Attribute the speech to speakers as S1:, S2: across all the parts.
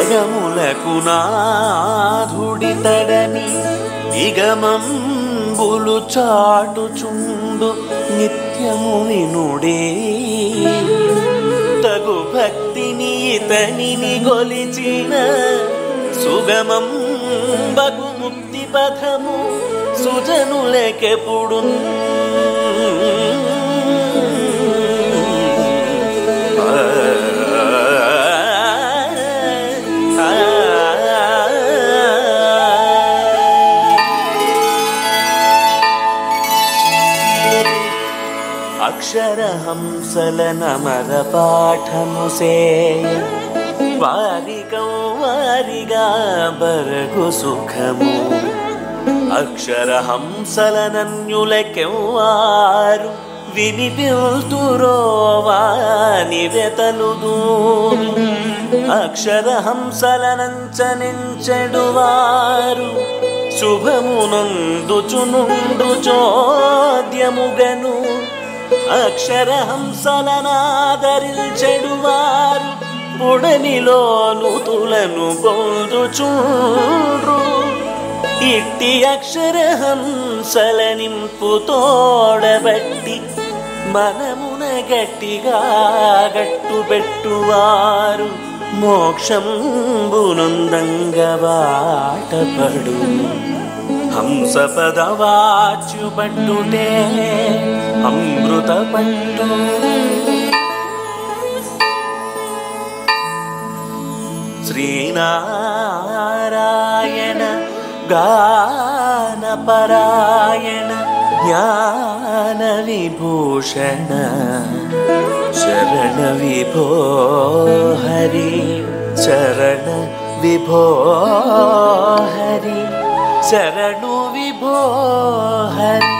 S1: జగములకు నాధుడితడని నిగమంబులు చాటుచుండు నిత్యము వినుడే తగు భక్తిని ఇతనిని గొలిచిన సుగమం బగు ముక్తి పథము సుజనులకెప్పుడు అక్షరహంసల నమర పాఠము సేయ వారిగా బరగు సుఖము అక్షరహంసల నన్యులకెవ్వారు వినిపిల్తురో వాని వెతలుదూరు అక్షరహంసల నంచనించెడువారు శుభమునందుచునుండు చోద్యముగను అక్షరహంసలనాదరించెడువారు పుడనిలో నుతులను పొందుచుండ్రు ఇట్టి అక్షరహంసల నింపు తోడబట్టి మనమున గట్టిగా గట్టుబెట్టువారు మోక్షంబునందంగా బాటపడు హంస పదవాచ్యు పట్టుటే అమృత పట్టు శ్రీనారాయణ గానపరాయణ జ్ఞాన విభూషణ శరణ విభో హరి శరణ విభో హరి శరణు విభో హరి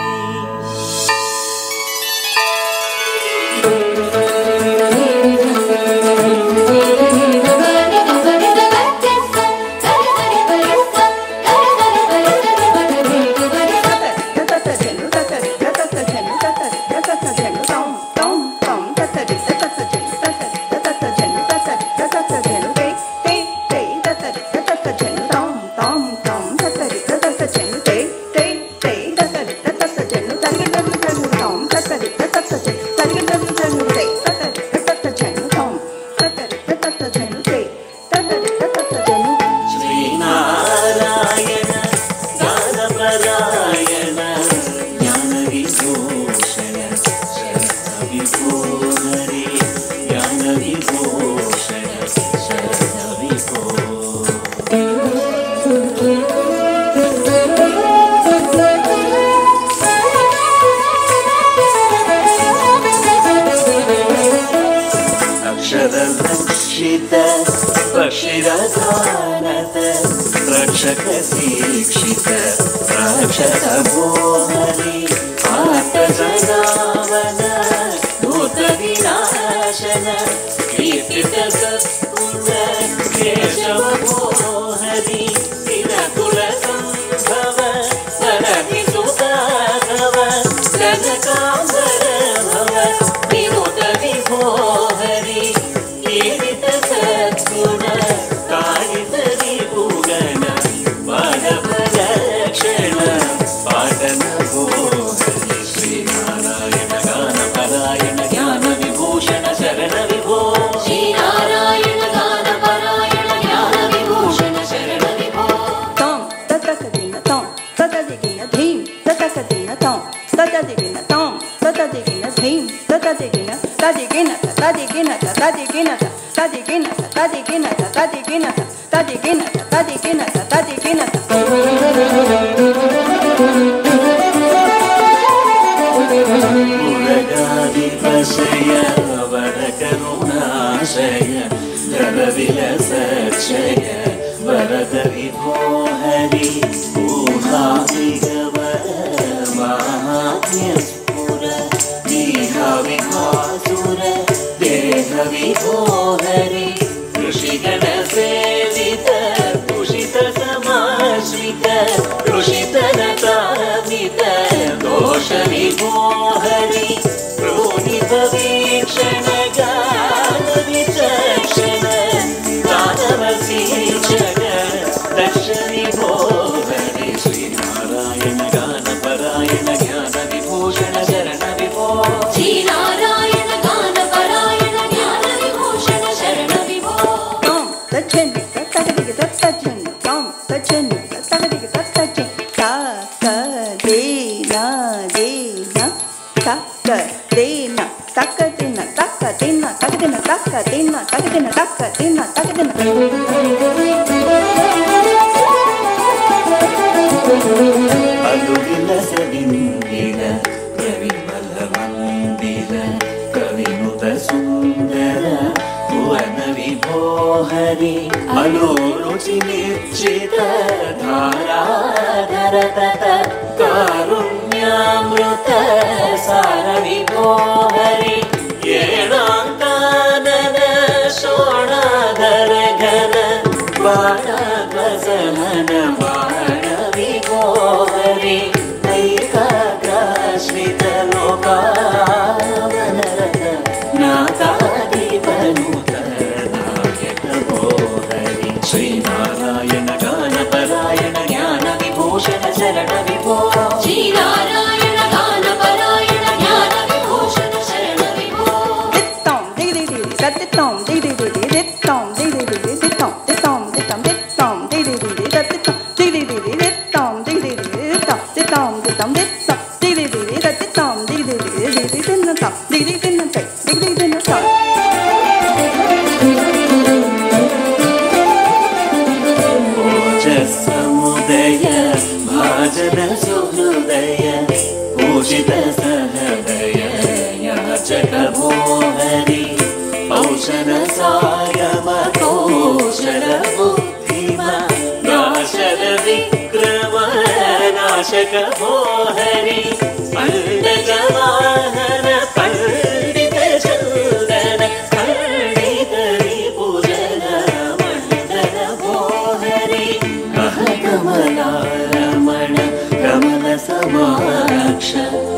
S1: रक्षक दीक्षित रक्षक भोहरि आत जनावन भूत विनाशन कीर्तित सत्कुल केशव भोहरि तिरकुल संभव सरति सुताधव जनकांबर भव विनुत विभोहरि कीर्तित सत्कुल कारित विभुगण पादपरक्षण पाटन भोहरि श्रीनारायण गानपरायण ज्ञान विभूषण शरण विभो श्रीनारायण गानपरायण ज्ञान विभूषण शरण विभो
S2: तम ततकदिन तम ततदिगिन धीम ततकदिन तम ततदिगिन तम ततदिगिन धीम ततदिगिन तदिगिन तदिगिन तदिगिन तदिगिन तदिगिन तदिगिन तदिगिन तदिगिन तदिगिन
S1: उरगादिपशय वरकरुणाशय जलविलसक्षय वरद विभो हरि ऊहादिगव माहात्म्यस्फुर दीहाविभासुर देह विभो हरि ऋषिगण सेवित तुषित समाश्रित ऋषित नतामित दोष विभो हरि प्रोनित वीक्षण गान विचक्षण दानवसी
S2: ದಿನ ತಕ ದಿನ ತಕ ದಿನ ತಕ ದಿನ
S1: ಅಲುವಿಲಸದಿಂದಿರ ಪ್ರವಿಮಲ ಮಂದಿರ ಕವಿನುತ ಸುಂದರ ಭುವನ ವಿಭೋಹರಿ ಅಲೋ ರುಚಿ ನಿಶ್ಚಿತ ಧಾರಾಧರ ತತ ಕಾರುಣ್ಯಾಮೃತ ಸಾರ ವಿಭೋಹರಿ ಏಳಾಂಕಾನನ ಶೋಣಾಧರ ಘನ ಬಾಣಾಗ್ರಸಹನ ಬಾಣ ವಿಭೋಹರಿ ಐಕಾಗ್ರಾಶ್ರಿತ ಲೋಕಾವನರತ ನಾಥಾಧಿಪನುತ ನಾಯಕ ಭೋಹರಿ ಶ್ರೀನಾರಾಯಣ ಗಾನಪರಾಯಣ ಜ್ಞಾನ ವಿಭೂಷಣ ಶರಣ ವಿಭೋ
S3: ಶ್ರೀನಾರಾಯಣ ಗಾನಪರಾಯಣ ಜ್ಞಾನ ವಿಭೂಷಣ ಶರಣ ವಿಭೋ
S2: ದಿತ್ತಂ ದಿಗಿ ದಿಗಿ ಸತ್ತಿತ್ತಂ ದಿಗಿ ದಿಗಿ ದಿತ್ತಂ ದಿಗಿ ದಿಗಿ ದಿತ್ತಂ ದಿತ್ತಂ ದಿತ್ತಂ ದಿತ್ತಂ ದಿಗಿ ದಿಗಿ ಸತ್ತಿತ್ತಂ ದಿಗಿ ದಿಗಿ ದಿತ್ತಂ ದಿಗಿ ದಿಗಿ ದಿತ್ತಂ ದಿತ್ತಂ ದಿತ್ತಂ ದಿತ್ತಂ ದಿಗಿ ದಿಗಿ ಸತ್ತಿತ್ತಂ ದಿಗಿ ದಿಗಿ ದಿಗಿ ದಿನ್ನತಂ ದಿಗಿ ದಿನ್ನತೈ ದಿಗಿ ದಿನ್ನತಂ
S1: ಸಮುದಯ ಭಾಜನ ಸುಹೃದಯ ಪೂಜಿತ ಸಹೃದಯ ಯಾಚಕ ಭೋಹರಿ ಔಷಧ ಸಾಯಮ ಕೌಶಲ ಬುದ್ಧಿಮ ನಾಶದ ವಿಕ್ರಮ ನಾಶಕ ಭೋಹರಿ ಪಂಡಜ ವಾಹನ ಪಂಡಿತ ಚಂದನ ಪಂಡಿತರಿ ಪೂಜನ ಮಂಡಲ ಭೋಹರಿ ಕಮಲಾರಮಣ ಕಮಲ ಸಮಾಕ್ಷ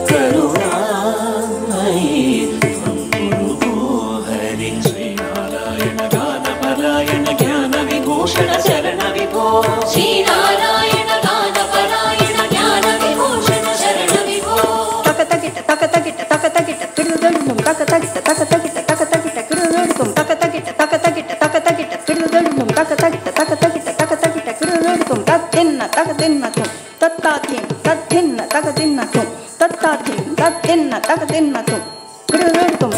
S1: ಕರುಣಾಮಯಿ ಹರಿ ಶ್ರೀನಾರಾಯಣ ಗಾನಪರಾಯಣ ಜ್ಞಾನ ವಿಭೂಷಣ ಶರಣ ವಿಭೋ
S3: ಶ್ರೀನಾರಾಯಣ ಗಾನಪರಾಯಣ ಜ್ಞಾನ ವಿಭೂಷಣ ಶರಣ ವಿಭೋ
S2: ತಕ ತಗಿಟ ತಕ ತಗಿಟ ತಕ ತಗಿಟ ಕಿರುದಳುಂ ತಕ ತಗಿಟ ತಕ ತಗಿಟ ತಕ ತಗಿಟ ಕಿರುದಳುಂ ತಕ ತಗಿಟ ತಕ ತಗಿಟ ತಕ ತಗಿಟ ಕಿರುದಳುಂ ತಕ ತಗಿಟ ತಕ ತಗಿಟ ತಕ ತಗಿಟ ಕಿರುದಳುಂ ತತ್ತಿನ್ನ ತಕ ತಿನ್ನತು ತತ್ತಾತಿಂ ತತ್ತಿನ್ನ ತಕ ತಿನ್ನತು ತತ್ತಾತಿಂ ತತ್ತಿನ್ನ ತಕ ತಿನ್ನತು ಕಿರುದಳುಂ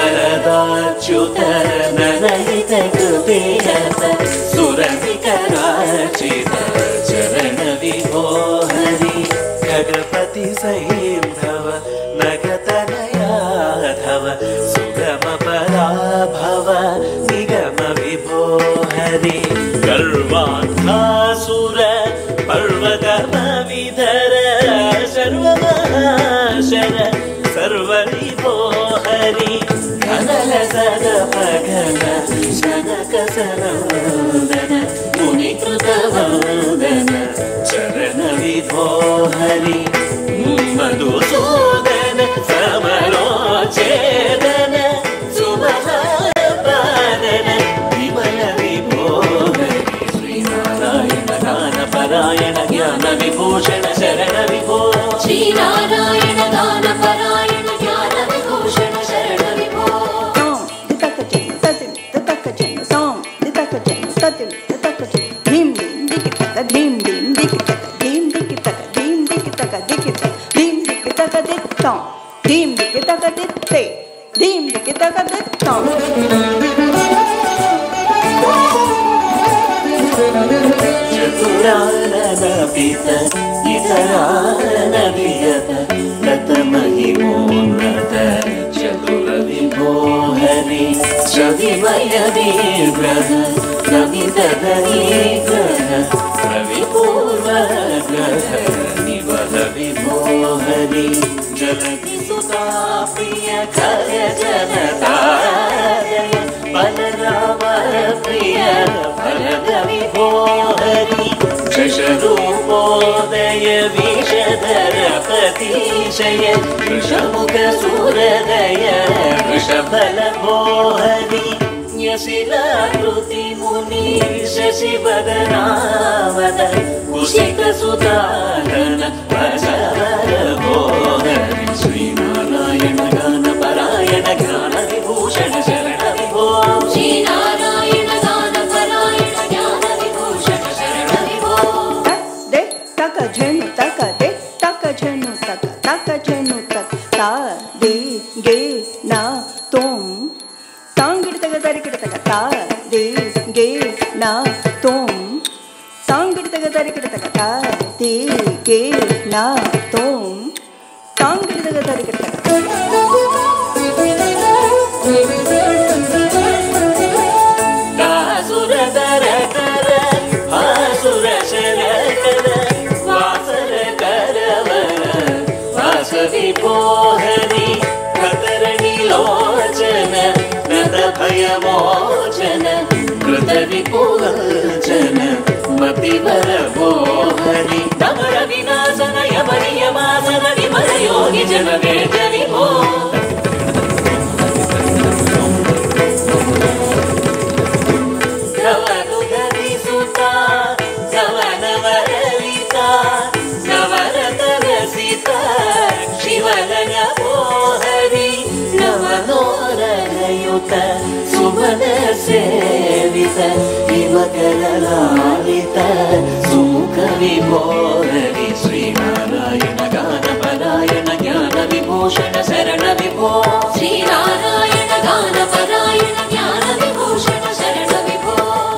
S1: ಕರಿವರದಾಚ್ಯುತ ನನಹಿತ ಕೃಪೇಯತ ಸುರವಿಕರಾಚಿತ ಚರಣ ವಿಭೋಹರಿ ಖಗಪತಿ ಸೈಂಧವ ನಗತನಯಾಧವ ಸುಗಮ ಪರಾಭವ ನಿಗಮ ವಿಭೋಹರಿ ಗರ್ವಾಂಧಾಸುರ ಪರ್ವತಮ ವಿಧರ ಸರ್ವಮಹಾಶರ ಸರ್ವ ವಿಭೋಹರಿ ಘನಲ ಸದ ಪಘನ ಶನಕ ಸನಂದನ ಮುನಿಕೃತ ವಂದನ ಚರಣ ವಿಭೋಹರಿ ಮಧುಸೂದನ ಸಮರೋಚೇದನ ಸುಮಹಾಪಾದನ ವಿಮಲ ವಿಭೋಹರಿ ಶ್ರೀನಾರಾಯಣ ಗಾನಪರಾಯಣ ಜ್ಞಾನ ವಿಭೂಷಣ ಶರಣ ವಿಭೋ
S3: ಶ್ರೀನಾರಾಯಣ ಗಾನಪರಾಯಣ ಜ್ಞಾನ ವಿಭೂಷಣ ಶರಣ ವಿಭೋ
S2: ತಕ ಜನ ತತಿಂ ತಕ ಜನ ಸಾಂ ತಕ ಜನ ತತಿಂ ತಕ ಜನ ಧೀಂ ಧೀಂ ದಿಗಿ ತಕ ಧೀಂ ಧೀಂ ದಿಗಿ ತಕ ಧೀಂ ದಿಗಿ ತಕ ಧೀಂ ದಿಗಿ ತಕ ದಿಗಿ ತಕ ಧೀಂ ದಿಗಿ ತಕ ದಿತ್ತಂ ಧೀಂ ದಿಗಿ ತಕ ದಿತ್ತೆ ಧೀಂ ದಿಗಿ ತಕ ದಿತ್ತಂ
S1: ಚತುರಾನನ ಪಿತ ಇತರಾನನ ವಿಯತ ನತ ಮಹಿಮೋನ್ನತ ಚತುರ ವಿಭೋಹರಿ ಶ್ರವಿಮಯ ವಿಗ್ರಹ ನಮಿತ ಧನಿಗ್ರಹ ರವಿಪೂರ್ವ ಗ್ರಹ ನಿವಹ ವಿಭೋಹರಿ ಜಲತಿ ಸುತಾ ಪ್ರಿಯ ಖಯ ಜನತಾಯ ಬಲರಾಮ ಪ್ರಿಯ ಫಲದ ವಿಭೋಹರಿ ಶಶರೂಪೋದಯ ವಿಷಧರ ಪತಿಶಯ ವೃಷಮುಖ ಸೂರದಯ ವೃಷಫಲ ಭೋಹರಿ ನ್ಯಶಿಲಾಕೃತಿ ಮುನಿ ಶಶಿವದನಾಮದ ಕುಶಿಕ ಸುಧಾರಣ ವಸವರ ಭೋಹರಿ ಶ್ರೀನಾರಾಯಣ ಗಾನಪರಾಯಣ ಜ್ಞಾನ ವಿಭೂಷಣ ಶರಣ ವಿಭೋ
S3: ಶ್ರೀನಾರಾಯಣ ಗಾನಪರಾಯಣ ಜ್ಞಾನ ವಿಭೂಷಣ ಶರಣ ವಿಭೋ
S2: ತಕ ಝೆನು ತಕ ದೆ ತಕ ಝೆನು ತಕ ತಕ ದಿ ಗೆ ನ ತೋಂ ತಾಂಗಿಡ್ತಗ ತರಿಕಿಡ್ತಗ ತಾ ದಿ ಗೆ ನ ತೋಂ ತಾಂಗಿಡ್ತಗ ತರಿಕಿಡ್ತಗ ತಾ ದಿ ಗೆ ನ ತೋಂ ತಾಂಗಿಡ್ತಗ ತರಿಕಿಡ್ತಗ
S1: ವಿಭೋಹರಿ ಕತರಣಿ ಲೋಚನ ನತ ಭಯವೋಚನ ಕೃತ ವಿಪುವಚನ ಮತಿವರ ಭೋಹರಿ ತಮರ ವಿನಾಶನ ಯಮನಿಯ ಮಾಸನ ವಿಮಲ ಯೋಗಿ ಜನ ಬೇಜನಿ ಭೋ ಗವನು ಧರಿಸುತ್ತ ಗವನವರಲಿತ ಗವನತರ ಸೀತ ಶಿವನ ಮೋಹರಿ ನವನೋರಯುತ ಸುಮನ ಸೇವಿತ ಯುವಕರಲಾಲಿತ ಸುಮುಖ ವಿಭೋಹರಿ ಶ್ರೀನಾರಾಯಣ ಗಾನ ಪರಾಯಣ ಜ್ಞಾನ ವಿಭೂಷಣ ಶರಣ ವಿಭೋ
S3: ಶ್ರೀನಾರಾಯಣ ಗಾನ ಪರಾಯಣ ಜ್ಞಾನ ವಿಭೂಷಣ ಶರಣ ವಿಭೋ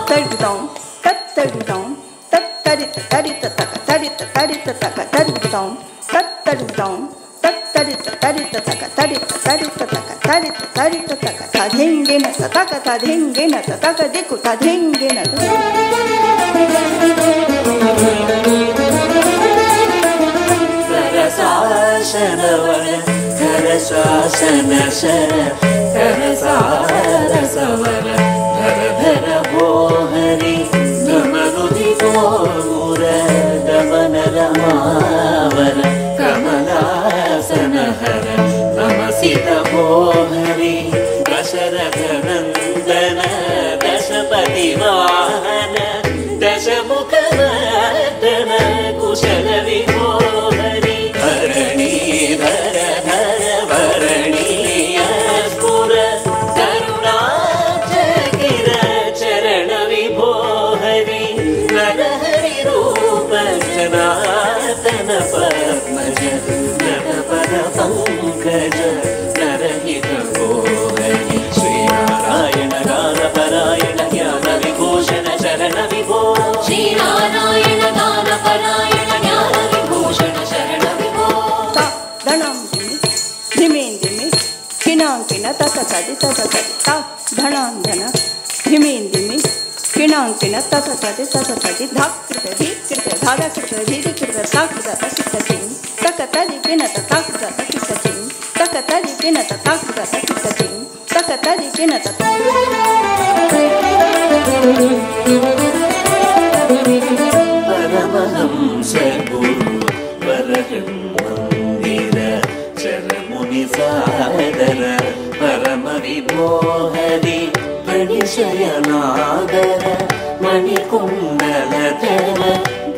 S2: ತಡಿತಾಂ ತತ್ತಡಿತಾಂ ತತ್ತರಿತ ತರಿತ ತಕ ತರಿತ ತರಿತ ತಕ ತರಿತಾಂ ತತ್ತಡಿತಾಂ ತತ್ತರಿತ ತರಿತ ತಕ ತರಿತ ತರಿತ ತಕ ತರಿತ ತರಿತ ತಕ ತಧೆಂಗಿನ ತಕ ತಧೆಂಗಿನ ತಕ ದಿಕ್ಕು ತಧೆಂಗಿನ
S1: ಕರಸಾಸನವರ ಕರಸಾಸನ ಶರ ಕರಸಾರಸವರ ಧರ ಧರ ಭೋಹರಿ ಗಮನುದಿ ಗೋರ ಗಮನ ರಮಾವರ ಕಮಲಾಸನ ಹರ ನಮಸಿತ ಭೋಹರಿ ದಶರಥ ನಂದನ ದಶಪತಿ ವಾಹನ ದಶಮುಖ ಮರ್ದನ ಕುಶಲ ವಿಭೋಹರಿ ಹರಣಿ ಧರ ಧರ ಭರಣೀಯ ಸ್ಫುರ ಕರುಣಾಚಕಿರ ಚರಣ ವಿಭೋಹರಿ ನರಹರಿ ರೂಪ ಜನಾರ್ದನ ಪದ್ಮಜ ನರಪದ ಪಂಕಜ ನರಹಿತ ಭೋಹರಿ ಶ್ರೀನಾರಾಯಣ ಗಾನ ಪರಾಯಣ ಜ್ಞಾನ ವಿಭೂಷಣ ಶರಣ ವಿಭೋ
S3: ಶ್ರೀನಾರಾಯಣ ಗಾನ ಪರಾಯಣ ಜ್ಞಾನ ವಿಭೂಷಣ ಶರಣ ವಿಭೋ
S2: ಧಣಂ ಧಿಮೇಂದಿಮಿ ಕಿಣಾಂಕಿನ ತತಕದಿ ತತಕದಿ ತ ಧಣಾಂಧನ ಧಿಮೇಂದಿಮಿ ಕಿಣಾಂಕಿನ ತತಕದಿ ತತಕದಿ ಧಾಕೃತ ಧೀಕೃತ ಧಾರಕೃತ ಧೀರಿಕೃತ ತಾಕೃತ ತಕಿತ ಚಿಂ ತಕ ತದಿ ಕಿನ ತಾಕೃತ ತಕಿತ ಚಿಂ ತಕ ತದಿ ಕಿನ ತಾಕೃತ ತಕಿತ ಚಿಂ ತಕ ತದಿ ಕಿನ
S1: ಪರಮಹಂಸ ಗುರು ಪರಹಂಸಂದಿರ ಚರಮುನಿ ಸಾದರ ಪರಮ ವಿಭೋಹರಿ ಪರಿಚಯನಾದರ ಮಣಿಕುಂಡಲಧರ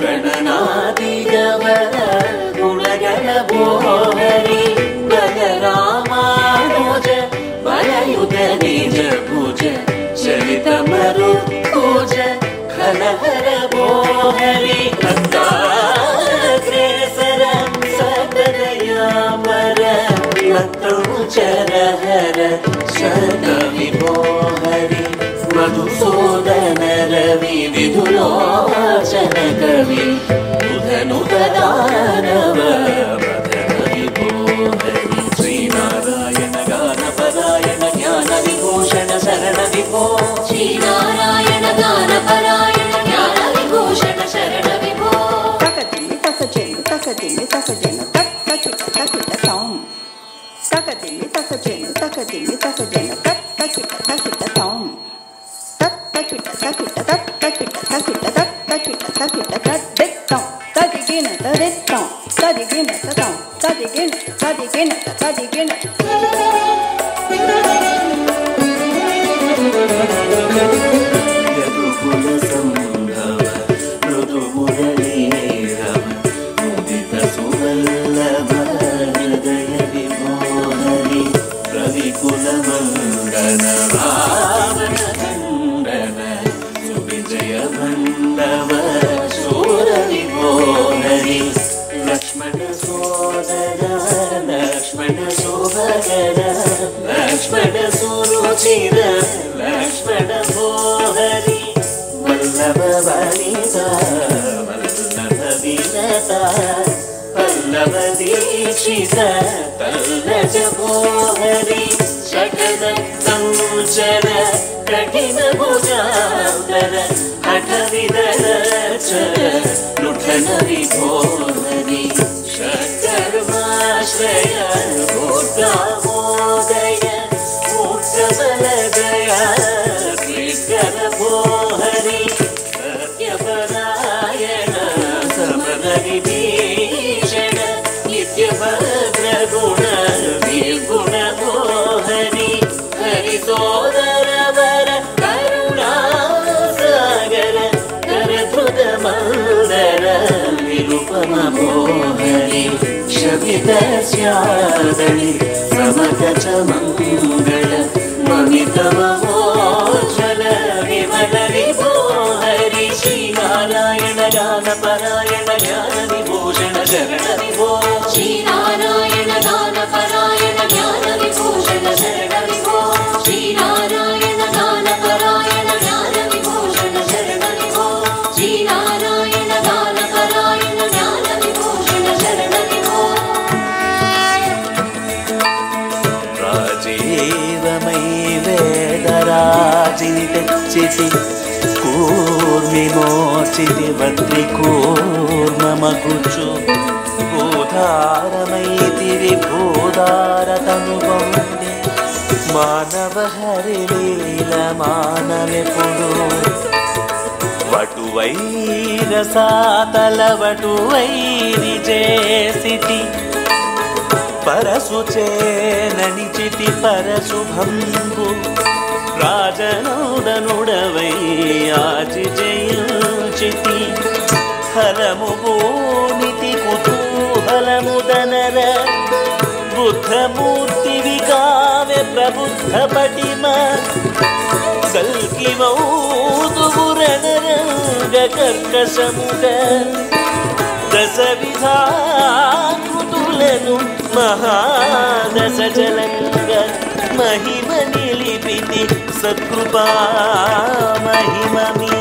S1: ಗಣನಾದಿಗವರ ಗುಣಗಳ ಭೋಹರಿ ಬಲರಾಮಾನುಜ ಬಲಯುತ ನಿಜ ಭುಜ ಚಲಿತ ಮರುಕುಜ ಹಲಹರ ಭೋಹರಿ ಭಕ್ತಾಗ್ರೇಸರ ಸದನಯಾಮರ ಮತ್ತುಚರ ಹರ ಶತ ವಿಭೋಹರಿ ಮಧುಸೂದನ ರವಿ ವಿಧುಲೋಚನ ಕವಿ ಬುಧನುತ ದಾನವ ಮದನ ವಿಭೋಹರಿ ಶ್ರೀನಾರಾಯಣ ಗಾನ ಪರಾಯಣ ಜ್ಞಾನ ವಿಭೂಷಣ ಶರಣ ವಿಭೋ
S3: ಶ್ರೀನಾರಾಯಣ ಗಾನ ಪರಾಯಣ ಜ್ಞಾನ ವಿಭೂಷಣ ಶರಣ ವಿಭೋ
S2: ತಕದಿಮಿ ತಕಜೆನು ತಕದಿಮಿ ತಕಜೆನು ತಕ್ ತಕಿಟ ತಕಿಟ ತಾಂ ತಕದಿಮಿ ತಕಜೆನು ತಕದಿಮಿ ತಕಜೆನು ತಕ್ ತಕಿಟ ತಕಿಟ ತಾಂ ತತ್ ತಕಿಟ ತಕಿಟ ತತ್ ತಕಿಟ ತಕಿಟ ತತ್ ತಕಿಟ ತಕಿಟ ತತ್ ದಿತ್ತಾಂ ತದಿಗಿನ ತದಿತ್ತಾಂ ತದಿಗಿನ ತತಾಂ ತದಿಗಿನ ತದಿಗಿನ ತದಿಗಿನ
S1: ಯದುಕುಲ ಸಂಭವ ಮೃದು ಮುರಳೀರವ ಮುದಿತ ಸುವಲ್ಲಭ ಹೃದಯ ವಿಭೋಹರಿ ರವಿಕುಲ ಮಂಗನ ರಾವಣ ಖಂಡನ ಸುವಿಜಯ ಭಂಡವ ಶೂರ ವಿಭೋಹರಿ ಲಕ್ಷ್ಮಣ ಸೋದರ ಲಕ್ಷ್ಮಣ ಸೋದರ ಶೋಭಕರ ಲಕ್ಷ್ಮಣ ಸುರುಚಿರ ಲಕ್ಷ್ಮಣ ಭೋಹರಿ ವಲ್ಲಭ ವನಿತ ವಲ್ಲಭ ವಿನತ ಪಲ್ಲವ ದೀಕ್ಷಿತ ತಲ್ಲಜ ಭೋಹರಿ ಶಟದಂತಂಚರ ಕಠಿಣ ಭುಜಾಂತರ ಹಠವಿದರ ಲುಠನ ವಿಭೋಹರಿ ಶಕರ್ಮಾಶ್ರಯ ಭೂತಾಮೋದಯ ಮೂರ್ಖಬಲದಯ ಶ್ರೀಕರ ಭೋಹರಿ ಸತ್ಯಪರಾಯಣ ಸಮರ ವಿಭೀಷಣ ನಿತ್ಯಭದ್ರ ಗುಣ ನಿರ್ಗುಣ ಭೋಹರಿ ಹರಿಸೋದರ ವರ ಕರುಣಾ ಸಾಗರ ಕರಧೃತ ಮಂದರ ನಿರುಪಮ ಭೋಹರಿ ಶಮಿತ ಸ್ಯಾದಳಿ ಸಮಕಚ ಮಂಗಳ ಮಮಿತ ಮಹೋಜ್ವಲ ವಿಮಲ ವಿಭೋಹರಿ ಶ್ರೀನಾರಾಯಣ ಗಾನ ಪರಾಯಣ ಜ್ಞಾನ ವಿಭೂಷಣ ಶರಣ ವಿಭೋ
S3: ಶ್ರೀನಾರಾಯಣ ಗಾನ ಪರಾಯಣ ಜ್ಞಾನ ವಿಭೂಷಣ ಶರಣ ವಿಭೋ ಶ್ರೀನಾರಾಯಣ ಗಾನ ಪರಾಯಣ ಜ್ಞಾನ ವಿಭೂಷಣ ಶರಣ ವಿಭೋ ಶ್ರೀನಾರಾಯಣ ಗಾನ ಪರಾಯಣ ಜ್ಞಾನ ವಿಭೂಷಣ ಶರಣ ವಿಭೋ
S1: ರಾಜೇವಮೈ ವೇದರಾಜಿನಿಟಚ್ಚಿತಿ ಕೂರ್ಮಿಮೋಚಿತಿ ವದ್ರಿ ಕೂರ್ಮಮಗುಚು ಭೂಧಾರಮೈತಿ ವಿಭೂಧಾರತನುಬೌಂದೆ ಮಾನವ ಹರಿಲೀಲ ಮಾನವೆಪುಡು వటువైర సాతల వటువైరి చేసితి పరసుచే ననిచితి పరశుభంబు రాజనౌదనుడవై ఆచి జయించితి ఫలము భూమితి కుతూహలముదనర బుద్ధమూర్తి వికావె ప్రబుద్ధ పటిమ కల్కిమౌదుగురణరంగ కర్కశముగ దశ విధాకృతులను మహాదశ జలంగ మహిమ నిలిపితి సత్కృపా మహిమ మీ